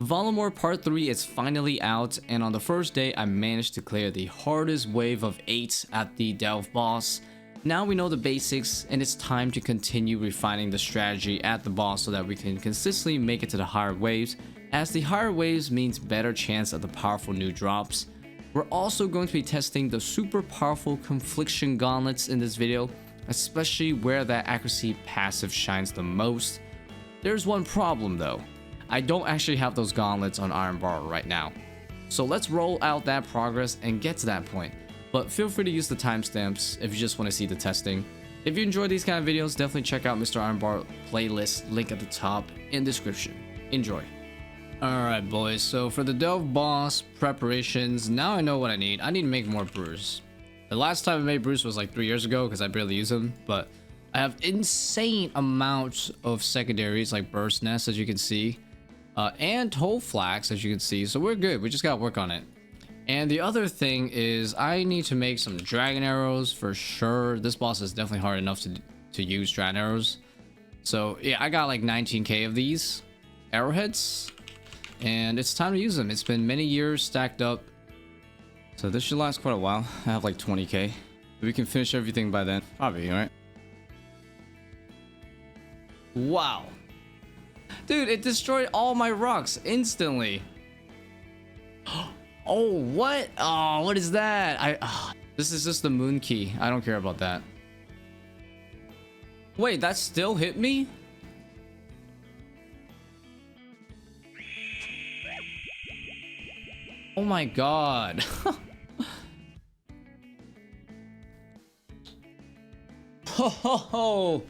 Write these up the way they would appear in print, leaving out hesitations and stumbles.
Volamore Part 3 is finally out, and on the first day I managed to clear the hardest wave of 8 at the Delve boss. Now we know the basics, and it's time to continue refining the strategy at the boss so that we can consistently make it to the higher waves, as the higher waves means better chance of the powerful new drops. We're also going to be testing the super powerful Confliction Gauntlets in this video, especially where that accuracy passive shines the most. There's one problem though. I don't actually have those gauntlets on Iron Bar right now. So let's roll out that progress and get to that point. But feel free to use the timestamps if you just want to see the testing. If you enjoy these kind of videos, definitely check out Mr. Iron Bar playlist, link at the top in description. Enjoy. Alright boys, so for the Delve boss preparations, now I know what I need. I need to make more brews. The last time I made brews was like 3 years ago because I barely use them, but I have insane amounts of secondaries like burst nests, as you can see. And whole flax, as you can see, so we're good. We just gotta work on it. And the other thing is I need to make some dragon arrows for sure. This boss is definitely hard enough to use dragon arrows. So yeah, I got like 19k of these arrowheads, and it's time to use them. It's been many years stacked up, so this should last quite a while. I have like 20k. We can finish everything by then, probably, right? Wow. Dude, it destroyed all my rocks instantly. Oh, what? Oh, what is that? This is just the moon key. I don't care about that. Wait, that still hit me? Oh my god. Ho ho ho.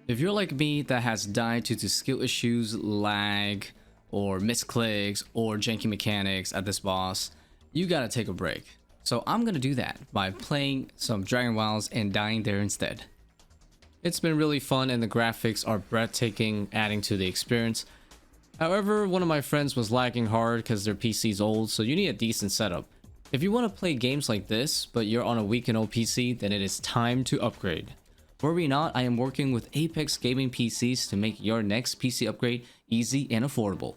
If you're like me that has died due to skill issues, lag, or misclicks, or janky mechanics at this boss, you gotta take a break. So I'm gonna do that by playing some Dragon Wilds and dying there instead. It's been really fun and the graphics are breathtaking, adding to the experience. However, one of my friends was lagging hard because their PC's old, so you need a decent setup. If you want to play games like this, but you're on a weak and old PC, then it is time to upgrade. Worry not, I am working with Apex Gaming PCs to make your next PC upgrade easy and affordable.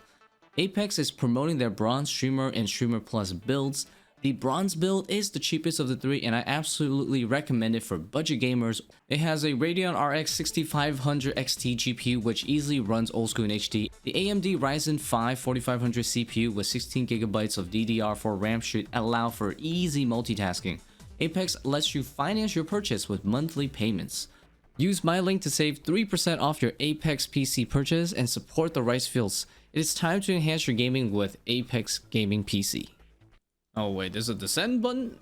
Apex is promoting their Bronze Streamer and Streamer Plus builds. The Bronze build is the cheapest of the three, and I absolutely recommend it for budget gamers. It has a Radeon RX 6500 XT GPU which easily runs old school in HD. The AMD Ryzen 5 4500 CPU with 16GB of DDR4 RAM should allow for easy multitasking. Apex lets you finance your purchase with monthly payments. Use my link to save 3% off your Apex PC purchase and support the Ricefields. It is time to enhance your gaming with Apex Gaming PC. Oh wait, there's a descend button?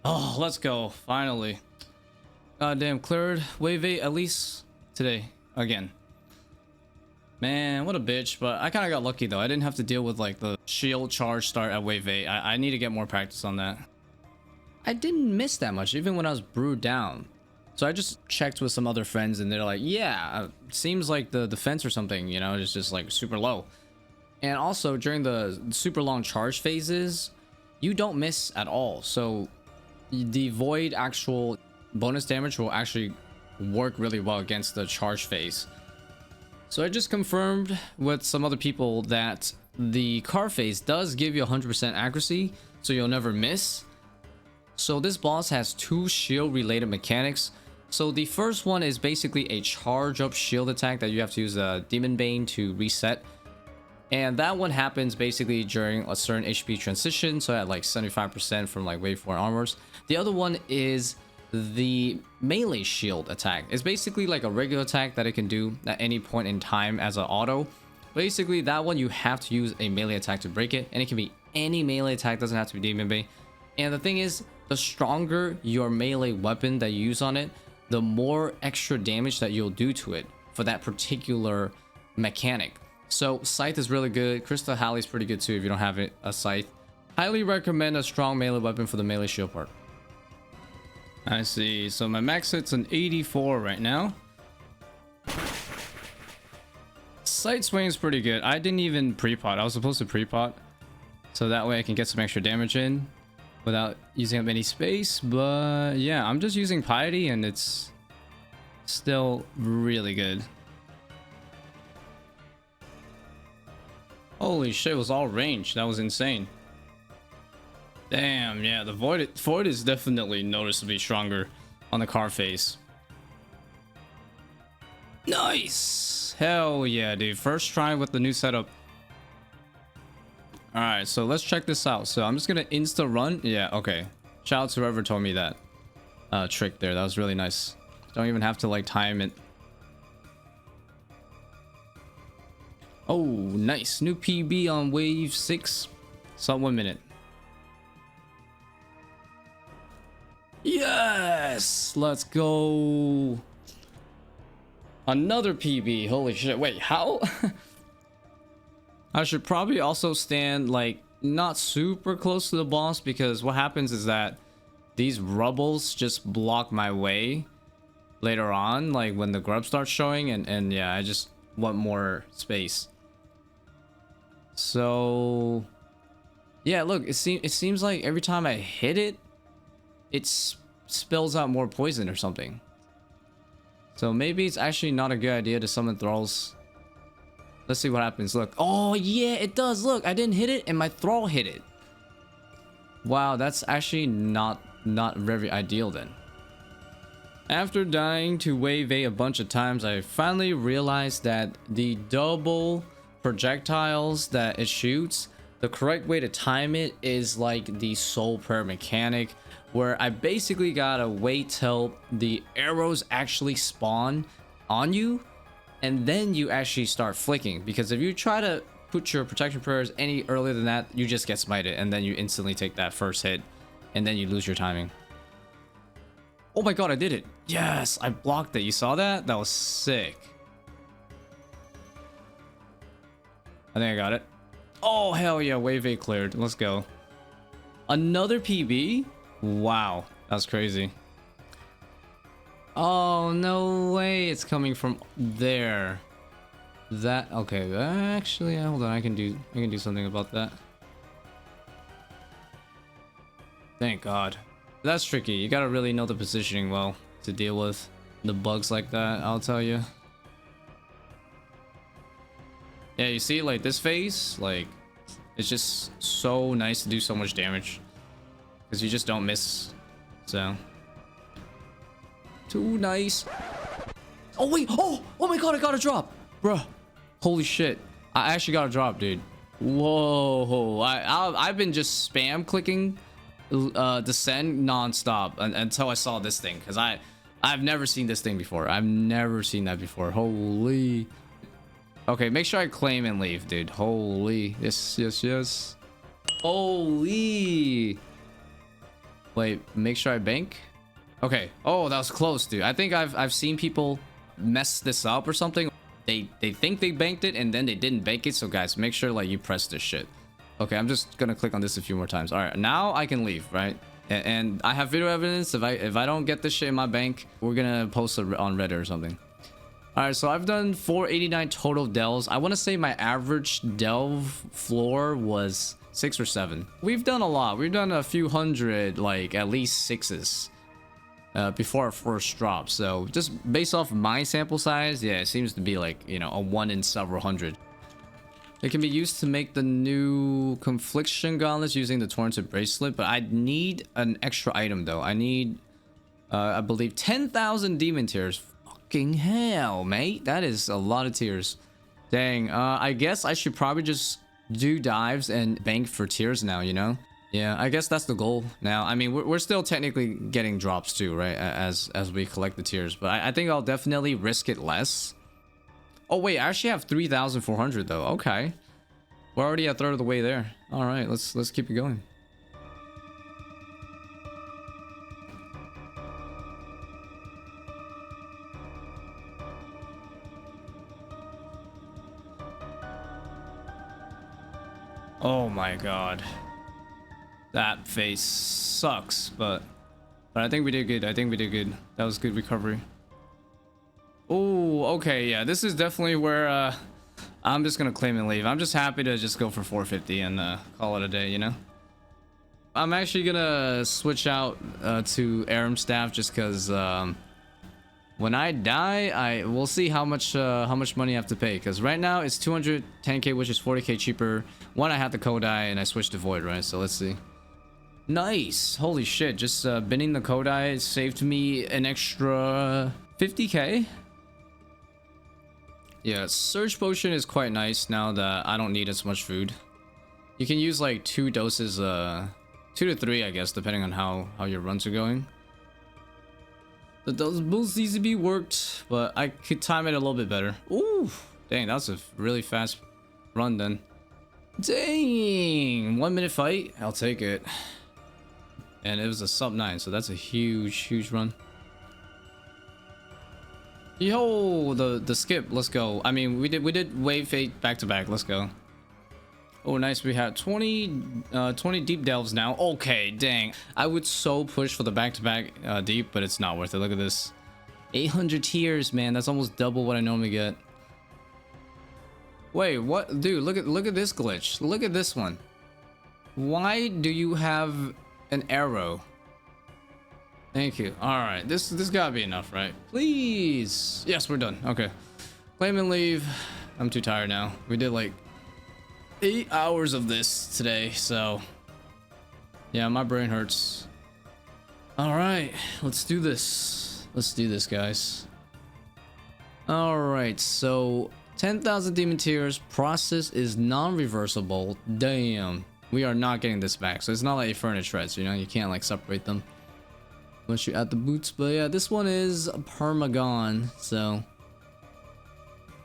Oh, let's go, finally. Goddamn, cleared wave 8 at least today, again. Man, what a bitch, but I kind of got lucky though. I didn't have to deal with like the shield charge start at wave 8. I need to get more practice on that. I didn't miss that much even when I was brewed down. So I just checked with some other friends and they're like, yeah, seems like the defense or something, you know, it's just like super low. And also during the super long charge phases, you don't miss at all. So the void actual bonus damage will actually work really well against the charge phase. So I just confirmed with some other people that the car phase does give you 100% accuracy, so you'll never miss. So this boss has two shield related mechanics. So the first one is basically a charge up shield attack that you have to use a Demon Bane to reset. And that one happens basically during a certain HP transition, so at like 75% from like wave 4 onwards. The other one is the melee shield attack. It's basically like a regular attack that it can do at any point in time as an auto. Basically that one you have to use a melee attack to break it, and it can be any melee attack, doesn't have to be Demon Bane. And the thing is, the stronger your melee weapon that you use on it, the more extra damage that you'll do to it for that particular mechanic. So Scythe is really good. Crystal Halley is pretty good too if you don't have it, a Scythe. Highly recommend a strong melee weapon for the melee shield part. I see. So my max hit's an 84 right now. Sight swing is pretty good. I didn't even pre-pot. I was supposed to pre-pot, so that way I can get some extra damage in without using up any space. But yeah, I'm just using Piety and it's still really good. Holy shit, it was all range. That was insane. Damn, yeah, the void is definitely noticeably stronger on the car face. Nice. Hell yeah, dude. First try with the new setup. All right, so let's check this out. So I'm just gonna insta run. Yeah, okay. Shout out to whoever told me that trick there. That was really nice. Don't even have to like time it. Oh, nice. New PB on wave 6. Sub 1 minute. Yes! Let's go. Another PB. Holy shit. Wait, how? I should probably also stand like not super close to the boss, because what happens is that these rubbles just block my way later on, like when the grub starts showing, and yeah, I just want more space. So yeah, look, it seems like every time I hit it, it spills out more poison or something. So maybe it's actually not a good idea to summon thralls. Let's see what happens. Look. Oh yeah, it does. Look, I didn't hit it and my thrall hit it. Wow, that's actually not very ideal then. After dying to wave A a bunch of times, I finally realized that the double projectiles that it shoots, the correct way to time it is like the soul prayer mechanic, where I basically gotta wait till the arrows actually spawn on you and then you actually start flicking, because if you try to put your protection prayers any earlier than that, you just get smited and then you instantly take that first hit and then you lose your timing. Oh my god, I did it. Yes, I blocked it. You saw that? That was sick. I think I got it. Oh hell yeah, wave A cleared. Let's go. Another PB? Wow, that's crazy. Oh no way, it's coming from there. That okay, actually hold on, I can do something about that. Thank god. That's tricky. You gotta really know the positioning well to deal with the bugs like that, I'll tell you. Yeah, you see like this phase, like it's just so nice to do so much damage because you just don't miss. So too nice. Oh wait, oh my god, I got a drop, bruh. Holy shit, I actually got a drop, dude. Whoa, I've been just spam clicking descend non-stop until I saw this thing, because I've never seen this thing before. I've never seen that before. Holy. Okay, make sure I claim and leave, dude. Holy. Yes. Holy. Wait, make sure I bank. Okay. Oh, that was close, dude. I think I've seen people mess this up or something. They think they banked it and then they didn't bank it. So guys, make sure like you press this shit. Okay, I'm just gonna click on this a few more times. All right, now I can leave, right? And I have video evidence. If I don't get this shit in my bank, we're gonna post it on Reddit or something. All right, so I've done 489 total delves. I want to say my average delve floor was 6 or 7. We've done a lot. We've done a few hundred, like at least 6s before our first drop. So just based off my sample size, yeah, it seems to be like, you know, a 1 in several hundred. It can be used to make the new Confliction Gauntlets using the Torrented Bracelet, but I need an extra item though. I need, I believe, 10,000 demon tears. Fucking hell, mate. That is a lot of tears. Dang, I guess I should probably just do dives and bank for tears now, you know? Yeah, I guess that's the goal now. I mean, we're still technically getting drops too, right? As we collect the tears, but I think I'll definitely risk it less. Oh wait, I actually have 3,400 though. Okay, we're already a third of the way there. All right, let's keep it going. Oh my god, that face sucks, but I think we did good. I think we did good. That was good recovery. Oh, okay, yeah, this is definitely where I'm just gonna claim and leave. I'm just happy to just go for 450 and call it a day, you know? I'm actually gonna switch out to Aram staff just because When I die, I will see how much money I have to pay. Because right now it's 210k, which is 40k cheaper. One, I had the Kodai and I switched to Void, right? So let's see. Nice. Holy shit. Just binning the Kodai saved me an extra 50k. Yeah, Surge Potion is quite nice now that I don't need as much food. You can use like 2 doses, 2 to 3, I guess, depending on how your runs are going. Those boosts easily worked, but I could time it a little bit better. Ooh, dang, that was a really fast run then. Dang, 1 minute fight, I'll take it. And it was a sub 9, so that's a huge run. Yo, the skip, let's go. I mean, we did wave fate back to back. Let's go. Oh, nice. We have 20 deep delves now. Okay, dang. I would so push for the back-to-back deep, but it's not worth it. Look at this. 800 tiers, man. That's almost double what I normally get. Wait, what? Dude, look at this glitch. Look at this one. Why do you have an arrow? Thank you. All right, this gotta be enough, right? Please. Yes, we're done. Okay. Claim and leave. I'm too tired now. We did like 8 hours of this today, so yeah, my brain hurts. All right, let's do this. Let's do this, guys. All right, so 10,000 demon tears. Process is non-reversible. Damn, we are not getting this back. So it's not like furniture shreds, you know, you can't like separate them once you add the boots. But yeah, this one is permagon, so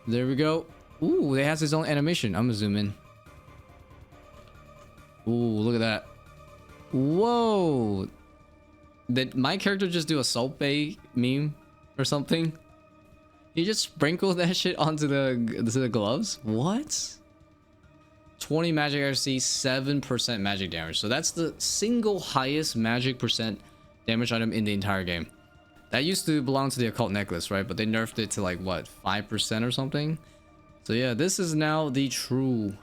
there we go. Ooh, it has its own animation. I'm gonna zoom in. Ooh, look at that. Whoa. Did my character just do a Salt Bay meme or something? You just sprinkle that shit onto the gloves? What? 20 magic accuracy, 7% magic damage. So that's the single highest magic percent damage item in the entire game. That used to belong to the occult necklace, right? But they nerfed it to like what, 5% or something? So yeah, this is now the true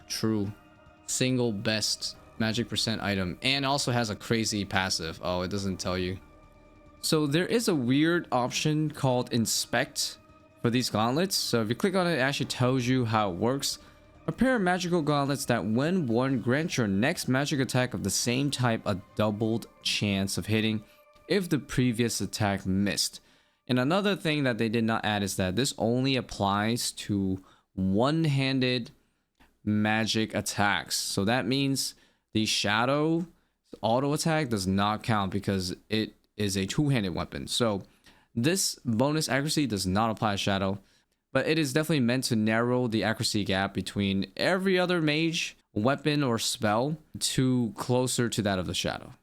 single best magic percent item, and also has a crazy passive. Oh, it doesn't tell you. So there is a weird option called inspect for these gauntlets. So if you click on it, it actually tells you how it works. A pair of magical gauntlets that when worn grant your next magic attack of the same type a doubled chance of hitting if the previous attack missed. And another thing that they did not add is that this only applies to one-handed magic attacks. So that means the shadow auto attack does not count because it is a two-handed weapon. So this bonus accuracy does not apply to shadow, but it is definitely meant to narrow the accuracy gap between every other mage weapon or spell to closer to that of the shadow.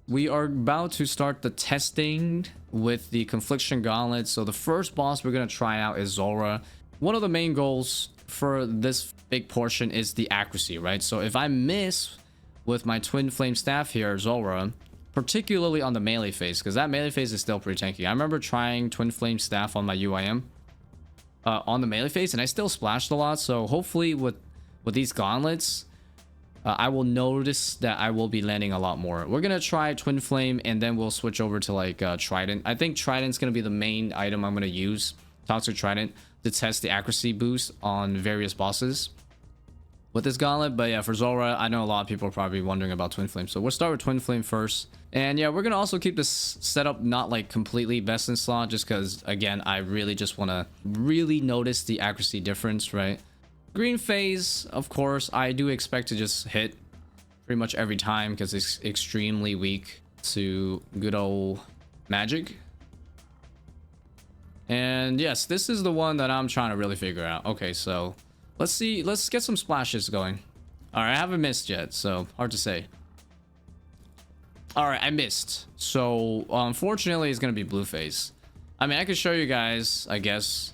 We are about to start the testing with the Confliction Gauntlets. So the first boss we're going to try out is Zulrah. One of the main goals for this big portion is the accuracy, right? So if I miss with my twin flame staff here, Zulrah, particularly on the melee phase, because that melee phase is still pretty tanky. I remember trying twin flame staff on my UIM on the melee phase, and I still splashed a lot. So hopefully with these gauntlets, I will notice that I will be landing a lot more. We're gonna try twin flame, and then we'll switch over to like trident. I think trident's gonna be the main item I'm gonna use, toxic trident, to test the accuracy boost on various bosses with this gauntlet. But yeah, for Zulrah, I know a lot of people are probably wondering about twin flame, so we'll start with twin flame first. And yeah, we're gonna also keep this setup not like completely best in slot, just because again, I really just want to really notice the accuracy difference, right? Green phase, of course, I do expect to just hit pretty much every time because it's extremely weak to good old magic. And yes, this is the one that I'm trying to really figure out. Okay, so let's see. Let's get some splashes going. All right, I haven't missed yet, so hard to say. All right, I missed. So unfortunately, it's gonna be blue phase. I mean, I could show you guys, I guess.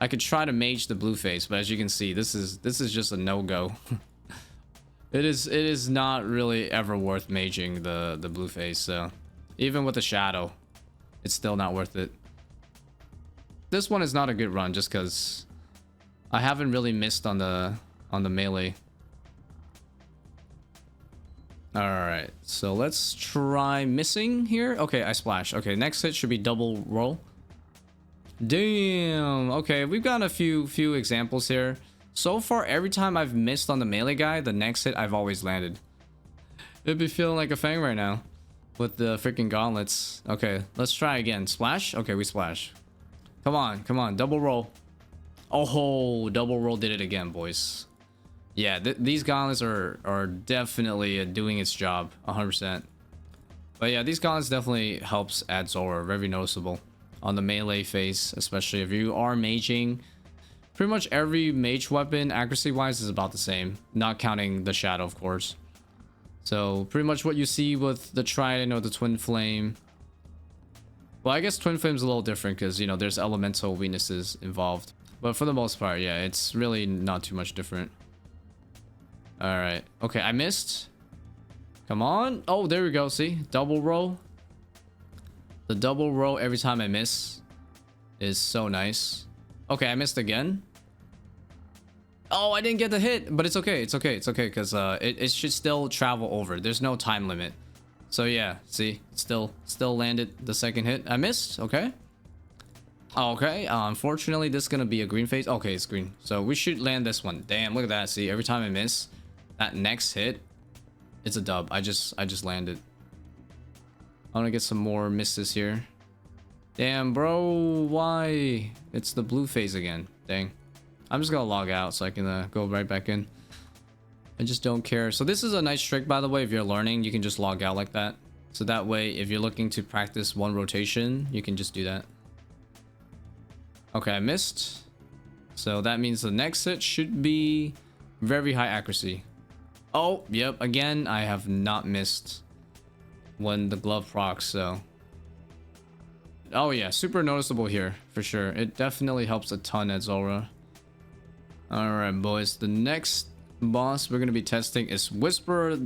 I could try to mage the blue phase, but as you can see, this is just a no-go. It is not really ever worth maging the blue phase. So even with the shadow, it's still not worth it. This one is not a good run just because I haven't really missed on the melee. All right, so let's try missing here. Okay, I splash. Okay, next hit should be double roll. Damn. Okay, we've got a few examples here. So far, every time I've missed on the melee guy, the next hit I've always landed. It'd be feeling like a fang right now with the freaking gauntlets. Okay, let's try again. Splash? Okay, we splash. Come on, come on. Double roll. Oh, double roll did it again, boys. Yeah, these gauntlets are definitely doing its job 100%. But yeah, these gauntlets definitely helps add Zulrah. Very noticeable on the melee phase, especially if you are maging. Pretty much every mage weapon, accuracy-wise, is about the same. Not counting the shadow, of course. So, pretty much what you see with the Trident or the Twin Flame. Well, I guess Twin Flame's a little different because, you know, there's elemental weaknesses involved. But for the most part, yeah, it's really not too much different. Alright. Okay, I missed. Come on. Oh, there we go. See? Double roll. The double roll every time I miss is so nice. Okay, I missed again. Oh, I didn't get the hit, but it's okay. It's okay. It's okay because it should still travel over. There's no time limit. So yeah, see, still landed the second hit. I missed. Okay. Okay. Unfortunately, this is gonna be a green phase. Okay, it's green. So we should land this one. Damn, look at that. See, every time I miss, that next hit, it's a dub. I just landed. I want to get some more misses here. Damn, bro. Why? It's the blue phase again. Dang. I'm just gonna log out so I can go right back in. I just don't care. So this is a nice trick, by the way. If you're learning, you can just log out like that. So that way, if you're looking to practice one rotation, you can just do that. Okay, I missed. So that means the next hit should be very high accuracy. Oh, yep. Again, I have not missed when the glove procs, so... Oh yeah, super noticeable here, for sure. It definitely helps a ton at Zulrah. Alright, boys. The next boss we're going to be testing is Whisper.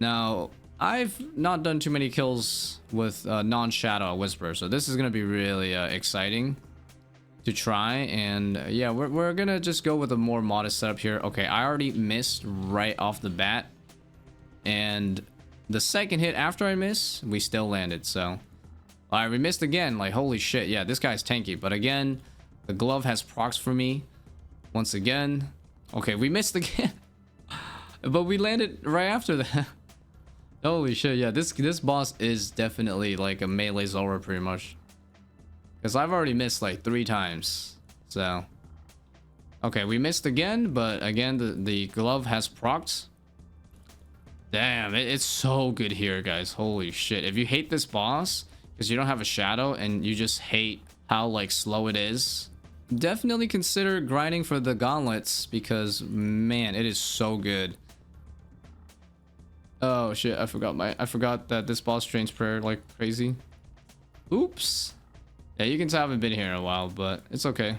Now, I've not done too many kills with non-shadow Whisper, so this is going to be really exciting to try. And yeah, we're going to just go with a more modest setup here. Okay, I already missed right off the bat. And the second hit after I miss, we still landed, so... Alright, we missed again. Like, holy shit. Yeah, this guy's tanky. But again, the glove has procs for me. Once again. Okay, we missed again. But we landed right after that. Holy shit. Yeah, this boss is definitely like a melee Zulrah pretty much. Because I've already missed like 3 times. So. Okay, we missed again. But again, the glove has procs. Damn, it's so good here, guys. Holy shit. If you hate this boss... because you don't have a shadow and you just hate how like slow it is, definitely consider grinding for the gauntlets because man, it is so good. Oh shit, I forgot that this boss trains prayer like crazy. Oops. Yeah, you can tell I haven't been here in a while, but it's okay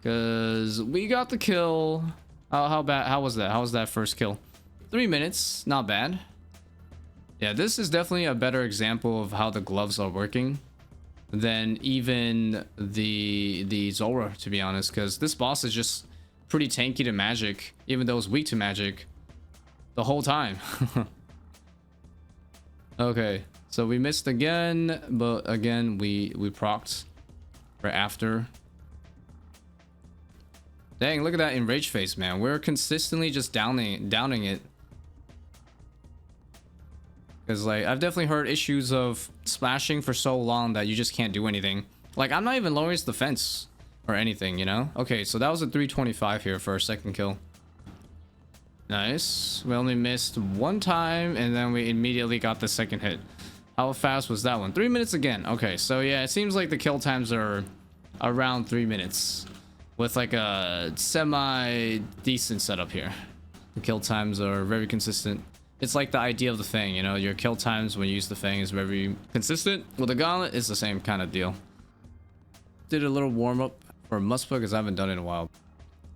because we got the kill. How was that first kill? 3 minutes, not bad. Yeah, this is definitely a better example of how the gloves are working than even the Zulrah, to be honest, because this boss is just pretty tanky to magic, even though it's weak to magic the whole time. Okay, so we missed again, but again, we procced right after. Dang, look at that enraged face, man. We're consistently just downing it. Because, like, I've definitely heard issues of splashing for so long that you just can't do anything. Like, I'm not even lowering his defense or anything, you know? Okay, so that was a 325 here for our second kill. Nice. We only missed 1 time, and then we immediately got the second hit. How fast was that one? 3 minutes again. Okay, so yeah, it seems like the kill times are around 3 minutes. With, like, a semi-decent setup here. The kill times are very consistent. It's like the idea of the Fang, you know, your kill times when you use the Fang is very consistent. With the Gauntlet, it's the same kind of deal. Did a little warm-up for Muspah because I haven't done it in a while.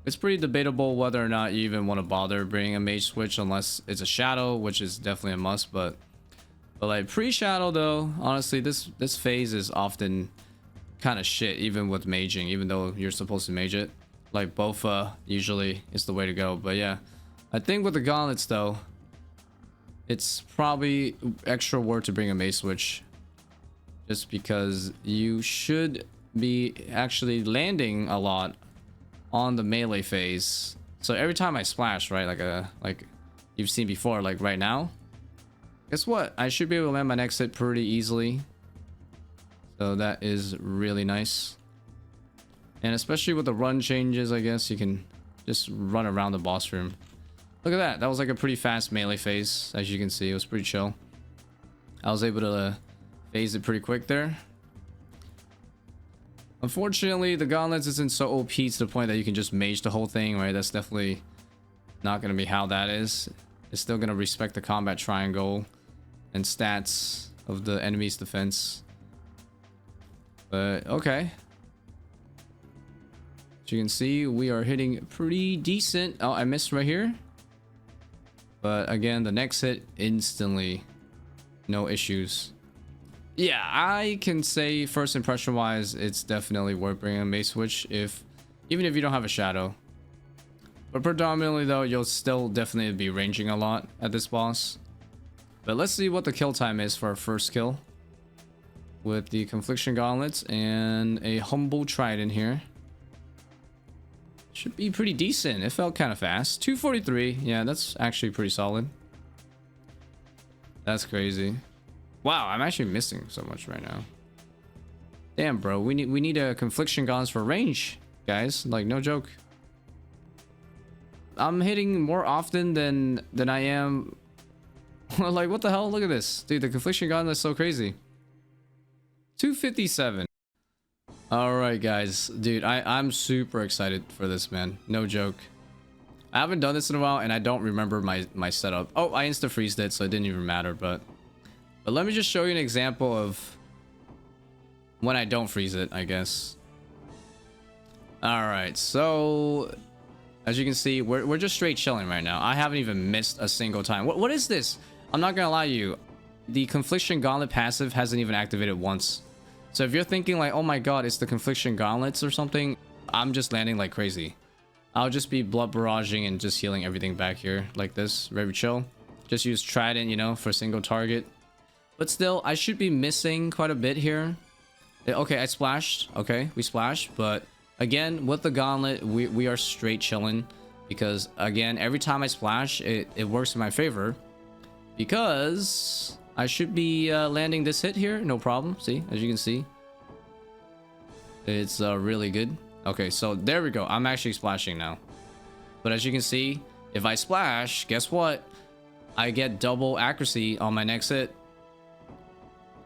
It's pretty debatable whether or not you even want to bother bringing a mage switch unless it's a shadow, which is definitely a must, but like pre-shadow though, honestly, this phase is often kind of shit, even with maging, even though you're supposed to mage it. Like Bofa usually is the way to go, but yeah. I think with the Gauntlets though, it's probably extra work to bring a mace switch just because you should be actually landing a lot on the melee phase. So every time I splash, right, like you've seen before, like right now, guess what? I should be able to land my next hit pretty easily. So that is really nice. And especially with the run changes, I guess you can just run around the boss room. Look at that. That was like a pretty fast melee phase. As you can see, it was pretty chill. I was able to phase it pretty quick there. Unfortunately, the gauntlets isn't so OP to the point that you can just mage the whole thing, right? That's definitely not going to be how that is. It's still going to respect the combat triangle and stats of the enemy's defense. But okay. As you can see, we are hitting pretty decent. Oh, I missed right here. But again, the next hit instantly, no issues. Yeah, I can say first impression wise, it's definitely worth bringing a mace switch even if you don't have a shadow. But predominantly though, you'll still definitely be ranging a lot at this boss. But let's see what the kill time is for our first kill with the Confliction Gauntlets and a humble trident here. Should be pretty decent. It felt kind of fast. 243. Yeah, that's actually pretty solid. That's crazy. Wow, I'm actually missing so much right now. Damn, bro. We need a Confliction Gauntlets for range, guys. Like, no joke. I'm hitting more often than I am. Like, what the hell? Look at this. Dude, the Confliction Gauntlet is so crazy. 257. Alright, guys. Dude, I'm super excited for this, man. No joke. I haven't done this in a while, and I don't remember my setup. Oh, I insta-freezed it, so it didn't even matter, but let me just show you an example of when I don't freeze it, I guess. Alright, so as you can see, we're just straight chilling right now. I haven't even missed a single time. What is this? I'm not gonna lie to you. The Confliction Gauntlet passive hasn't even activated once. So if you're thinking like, oh my god, it's the Confliction Gauntlets or something, I'm just landing like crazy. I'll just be blood barraging and just healing everything back here like this. Very chill. Just use Trident, you know, for single target. But still, I should be missing quite a bit here. Okay, I splashed. Okay, we splashed. But again, with the Gauntlet, we are straight chilling. Because again, every time I splash, it works in my favor. Because I should be landing this hit here, no problem. See, as you can see, it's really good. Okay, so there we go. I'm actually splashing now. But as you can see, if I splash, guess what? I get double accuracy on my next hit.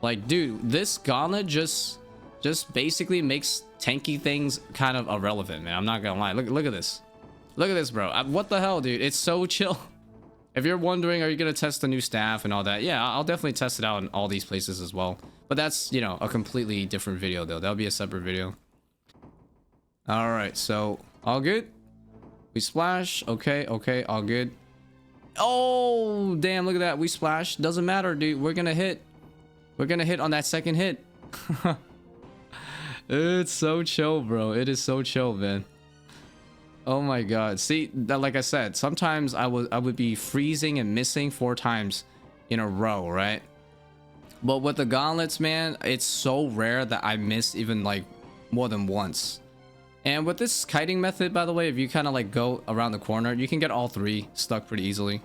Like, dude, this gauntlet just basically makes tanky things kind of irrelevant, man. I'm not gonna lie. Look at this. Look at this, bro. What the hell, dude? It's so chill. If you're wondering, are you going to test the new staff and all that? Yeah, I'll definitely test it out in all these places as well. But that's, you know, a completely different video, though. That'll be a separate video. All right, so all good. We splash. Okay, all good. Oh, damn, look at that. We splash. Doesn't matter, dude. We're going to hit. We're going to hit on that second hit. It's so chill, bro. It is so chill, man. Oh my god. See, that, like I said, sometimes I would be freezing and missing 4 times in a row, right? But with the gauntlets, man, it's so rare that I miss even like more than once. And with this kiting method, by the way, if you kind of like go around the corner, you can get all 3 stuck pretty easily.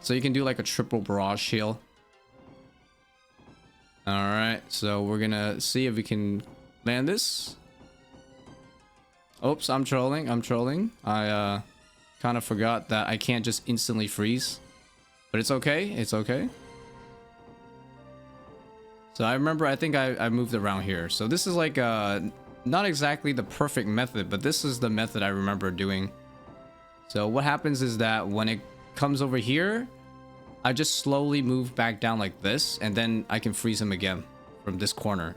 So you can do like a triple barrage heal. Alright, so we're gonna see if we can land this. Oops, I'm trolling. I kind of forgot that I can't just instantly freeze. But it's okay. It's okay. So I remember, I think I moved around here. So this is like not exactly the perfect method, but this is the method I remember doing. So what happens is that when it comes over here, I just slowly move back down like this, and then I can freeze him again from this corner.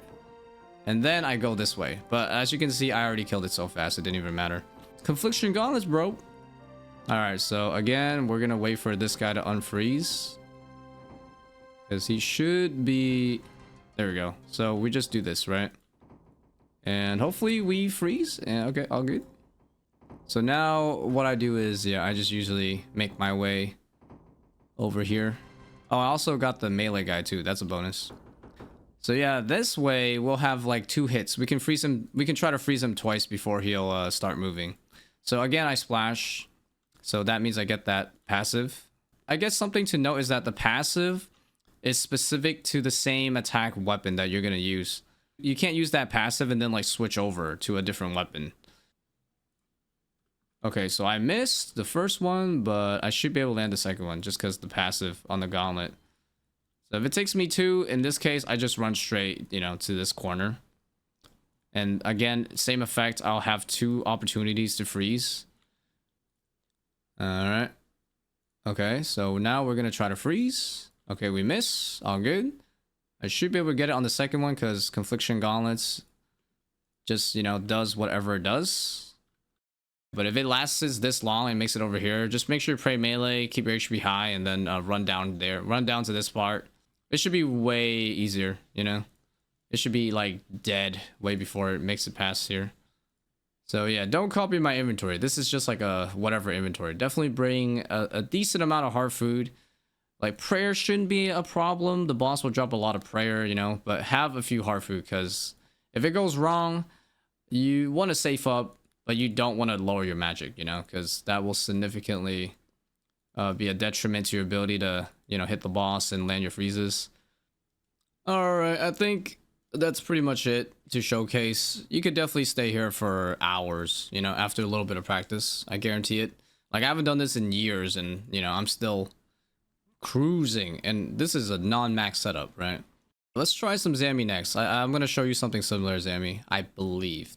And then I go this way. But as you can see, I already killed it so fast, it didn't even matter. Confliction Gauntlets, bro. Alright, so again, we're gonna wait for this guy to unfreeze. Because he should be... There we go. So we just do this, right? And hopefully we freeze. And okay, all good. So now what I do is, yeah, I just usually make my way over here. Oh, I also got the melee guy too. That's a bonus. So yeah, this way we'll have like 2 hits. We can freeze him. We can try to freeze him twice before he'll start moving. So again, I splash. So that means I get that passive. I guess something to note is that the passive is specific to the same attack weapon that you're going to use. You can't use that passive and then like switch over to a different weapon. Okay, so I missed the first one, but I should be able to land the second one just because the passive on the gauntlet. So if it takes me 2, in this case, I just run straight, you know, to this corner. And again, same effect. I'll have 2 opportunities to freeze. All right. Okay, so now we're going to try to freeze. Okay, we miss. All good. I should be able to get it on the second one because Confliction Gauntlets just, you know, does whatever it does. But if it lasts this long and makes it over here, just make sure you pray melee, keep your HP high, and then run down there. Run down to this part. It should be way easier, you know? It should be, like, dead way before it makes it past here. So, yeah, don't copy my inventory. This is just like a whatever inventory. Definitely bring a decent amount of hard food. Like, prayer shouldn't be a problem. The boss will drop a lot of prayer, you know? But have a few hard food, because if it goes wrong, you want to safe up. But you don't want to lower your magic, you know, because that will significantly be a detriment to your ability to, you know, hit the boss and land your freezes. All right, I think that's pretty much it to showcase. You could definitely stay here for hours, you know, after a little bit of practice. I guarantee it. Like, I haven't done this in years, and, you know, I'm still cruising. And this is a non-max setup, right? Let's try some Zammy next. I'm going to show you something similar to Zammy, I believe.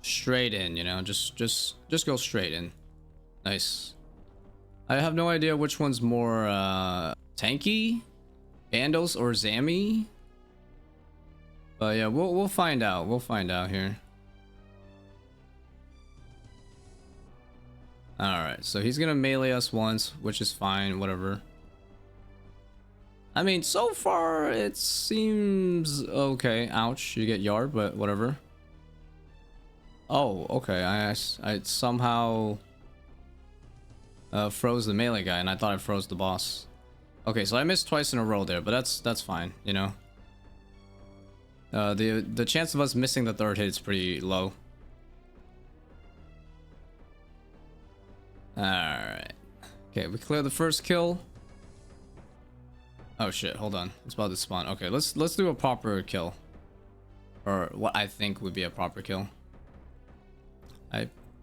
Straight in, you know, just go straight in. Nice. I have no idea which one's more tanky, Bandos or Zammy. But yeah, we'll find out. We'll find out here. All right, so he's gonna melee us once, which is fine. Whatever. I mean, so far it seems okay. Ouch, you get yard, but whatever. Oh, okay. I somehow froze the melee guy, and I thought I froze the boss. Okay, so I missed twice in a row there, but that's fine, you know. The chance of us missing the third hit is pretty low. All right. Okay, we clear the first kill. Oh shit! Hold on, it's about to spawn. Okay, let's do a proper kill, or what I think would be a proper kill.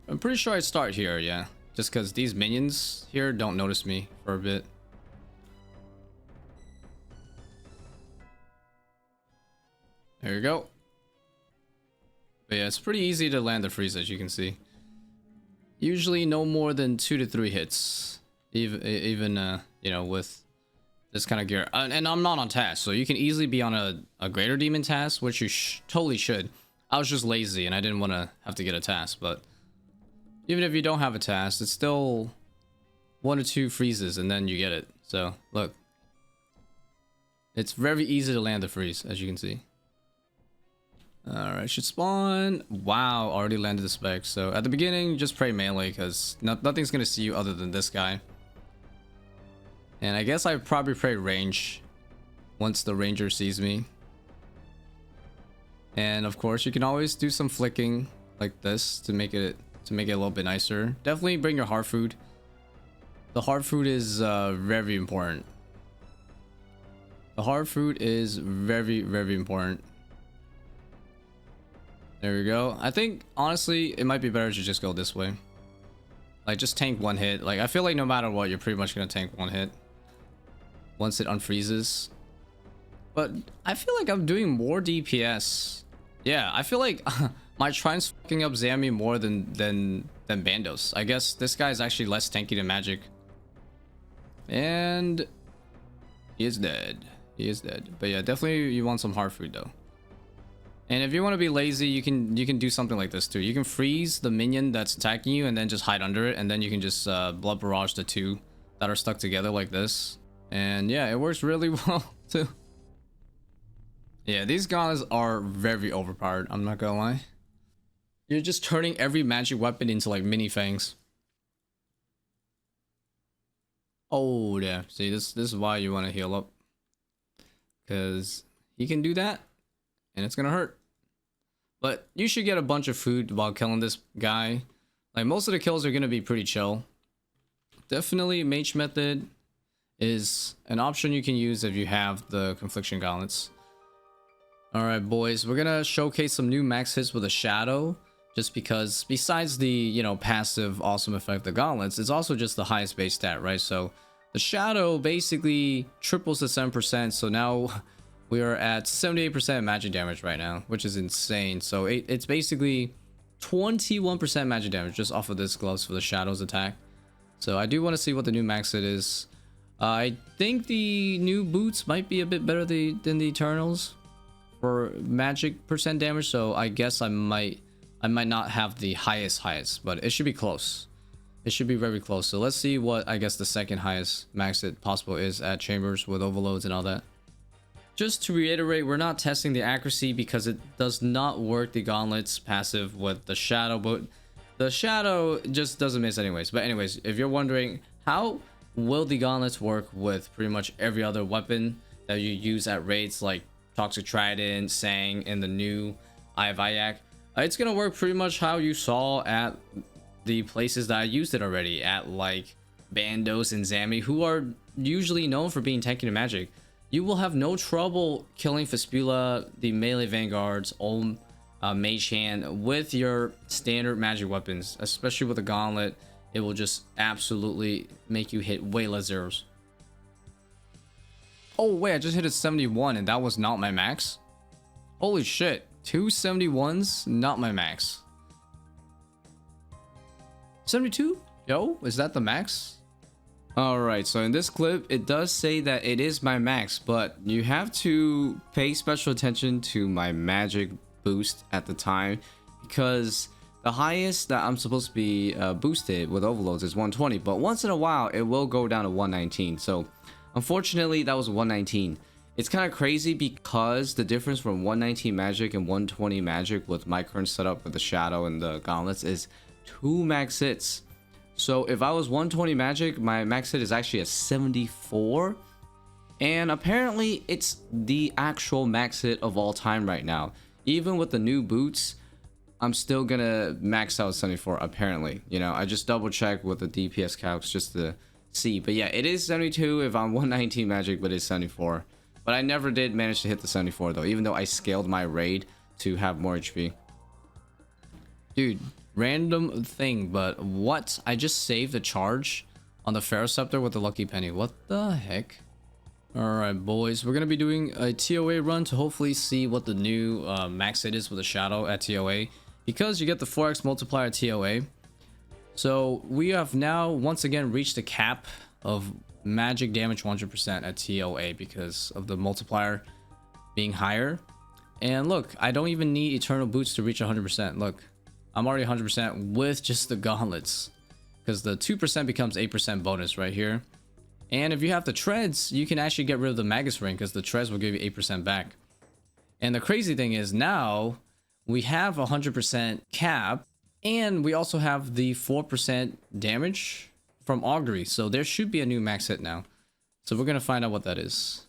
I'm pretty sure I'd start here, yeah. Just because these minions here don't notice me for a bit. There you go. But yeah, it's pretty easy to land the freeze, as you can see. Usually no more than 2 to 3 hits. Even you know, with this kind of gear. And I'm not on task, so you can easily be on a greater demon task, which you totally should. I was just lazy and I didn't want to have to get a task, but even if you don't have a task, it's still 1 or 2 freezes and then you get it. So look, it's very easy to land the freeze, as you can see. All right, should spawn. Wow, already landed the spec. So at the beginning, just pray melee, because nothing's gonna see you other than this guy. And I guess I probably pray range once the ranger sees me. And of course, you can always do some flicking like this to make it a little bit nicer. Definitely bring your hard food. The hard food is very important. The hard food is very, very important. There we go. I think honestly, it might be better to just go this way. Like, just tank 1 hit. Like, I feel like no matter what, you're pretty much gonna tank 1 hit once it unfreezes. But I feel like I'm doing more DPS. Yeah, I feel like my Trine's fucking up Zammy more than Bandos. I guess this guy is actually less tanky than magic. And he is dead. He is dead. But yeah, definitely you want some hard food though. And if you want to be lazy, you can do something like this too. You can freeze the minion that's attacking you and then just hide under it, and then you can just blood barrage the 2 that are stuck together like this. And yeah, it works really well too. Yeah, these guys are very overpowered, I'm not gonna lie. You're just turning every magic weapon into like mini fangs. Oh yeah, see, this is why you want to heal up, because he can do that, and it's gonna hurt. But you should get a bunch of food while killing this guy. Like, most of the kills are gonna be pretty chill. Definitely mage method is an option you can use if you have the Confliction Gauntlets. Alright boys, we're gonna showcase some new max hits with a shadow. Just because besides the, you know, passive awesome effect of the gauntlets, it's also just the highest base stat, right? So the shadow basically triples to 7%. So now we are at 78% magic damage right now, which is insane. So it's basically 21% magic damage just off of this gloves for the shadows attack. So I do want to see what the new max hit is. I think the new boots might be a bit better than the Eternals for magic percent damage. So I guess I might not have the highest, but it should be close. It should be very close. So let's see what I guess the second highest max hit possible is at chambers with overloads and all that. Just to reiterate, we're not testing the accuracy because it does not work the gauntlets passive with the shadow, but the shadow just doesn't miss anyways. But anyways, if you're wondering how will the gauntlets work with pretty much every other weapon that you use at raids like Toxic Trident, Sang, and the new Eye of Ayak, it's gonna work pretty much how you saw at the places that I used it already, at like Bandos and Zammy, who are usually known for being tanky to magic. You will have no trouble killing Fistula, the melee vanguards, Olm, Mage Hand with your standard magic weapons, especially with the gauntlet. It will just absolutely make you hit way less zeros. Oh wait, I just hit a 71 and that was not my max? Holy shit. 271s, not my max. 72? Yo, is that the max? Alright, so in this clip, it does say that it is my max, but you have to pay special attention to my magic boost at the time, because the highest that I'm supposed to be boosted with overloads is 120, but once in a while, it will go down to 119. So unfortunately, that was 119. It's kind of crazy because the difference from 119 magic and 120 magic with my current setup with the shadow and the gauntlets is 2 max hits. So if I was 120 magic, my max hit is actually a 74. And apparently it's the actual max hit of all time right now. Even with the new boots, I'm still gonna max out 74 apparently. You know, I just double checked with the DPS calcs just to see. But yeah, it is 72 if I'm 119 magic, but it's 74. But I never did manage to hit the 74 though, even though I scaled my raid to have more HP. Dude, random thing, but what? I just saved a charge on the Ferroceptor with the Lucky Penny. What the heck? Alright boys, we're going to be doing a TOA run to hopefully see what the new max hit is with the shadow at TOA. Because you get the 4x multiplier at TOA. So we have now once again reached the cap of magic damage 100% at TOA because of the multiplier being higher. And look, I don't even need eternal boots to reach 100%. Look, I'm already 100% with just the gauntlets, because the 2% becomes 8% bonus right here. And if you have the treads, you can actually get rid of the Magus ring because the treads will give you 8% back. And the crazy thing is now we have 100% cap, and we also have the 4% damage from augury, so there should be a new max hit now. So we're gonna find out what that is.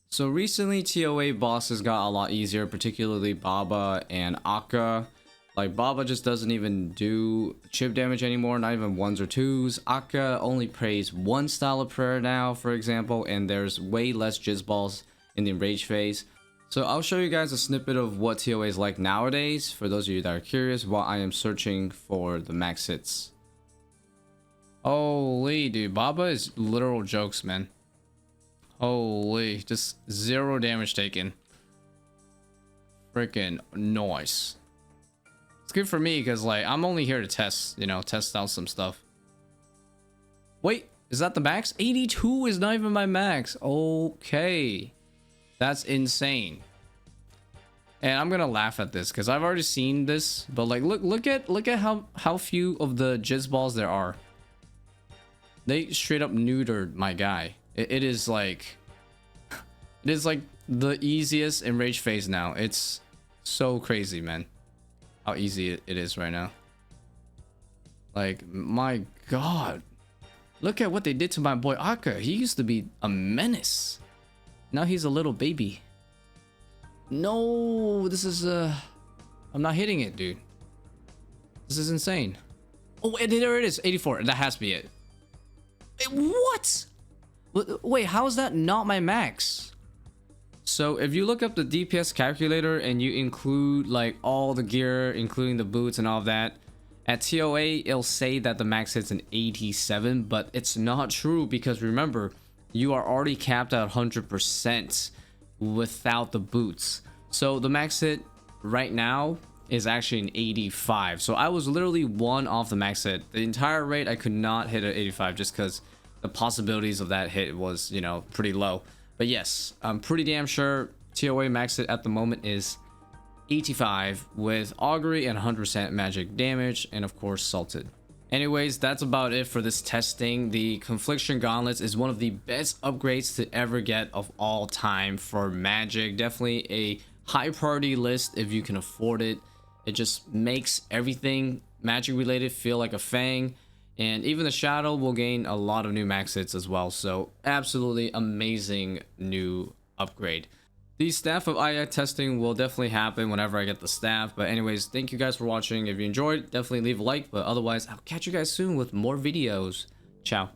So recently TOA bosses got a lot easier, particularly Baba and Akka. Like Baba just doesn't even do chip damage anymore, not even 1s or 2s. Akka only prays 1 style of prayer now, for example, and there's way less jizz balls in the enrage phase. So I'll show you guys a snippet of what TOA is like nowadays for those of you that are curious while I am searching for the max hits. Holy dude, Baba is literal jokes, man. Holy, just 0 damage taken. Freaking nice. It's good for me because like I'm only here to test, you know, test out some stuff. Wait, is that the max? 82 is not even my max. Okay, that's insane. And I'm gonna laugh at this because I've already seen this, but like look at how few of the jizz balls there are. They straight up neutered my guy. It is like the easiest enrage phase now. It's so crazy, man, how easy it is right now. Like, my god, look at what they did to my boy Akka. He used to be a menace. Now he's a little baby. No, this is I'm not hitting it, dude. This is insane. Oh, there it is, 84. That has to be it. What? Wait, how is that not my max? So if you look up the DPS calculator and you include like all the gear, including the boots and all of that, at TOA it'll say that the max hits an 87, but it's not true because remember, you are already capped at 100% without the boots. So the max hit right now is actually an 85. So I was literally one off the max hit. The entire rate I could not hit an 85 just because the possibilities of that hit was, you know, pretty low. But yes, I'm pretty damn sure TOA max hit at the moment is 85 with augury and 100% magic damage, and of course salted. Anyways, that's about it for this testing. The Confliction Gauntlets is one of the best upgrades to ever get of all time for magic. Definitely a high priority list if you can afford it. It just makes everything magic related feel like a fang, and even the shadow will gain a lot of new max hits as well. So absolutely amazing new upgrade. The staff of II testing will definitely happen whenever I get the staff. But anyways, thank you guys for watching. If you enjoyed, definitely leave a like. But otherwise, I'll catch you guys soon with more videos. Ciao.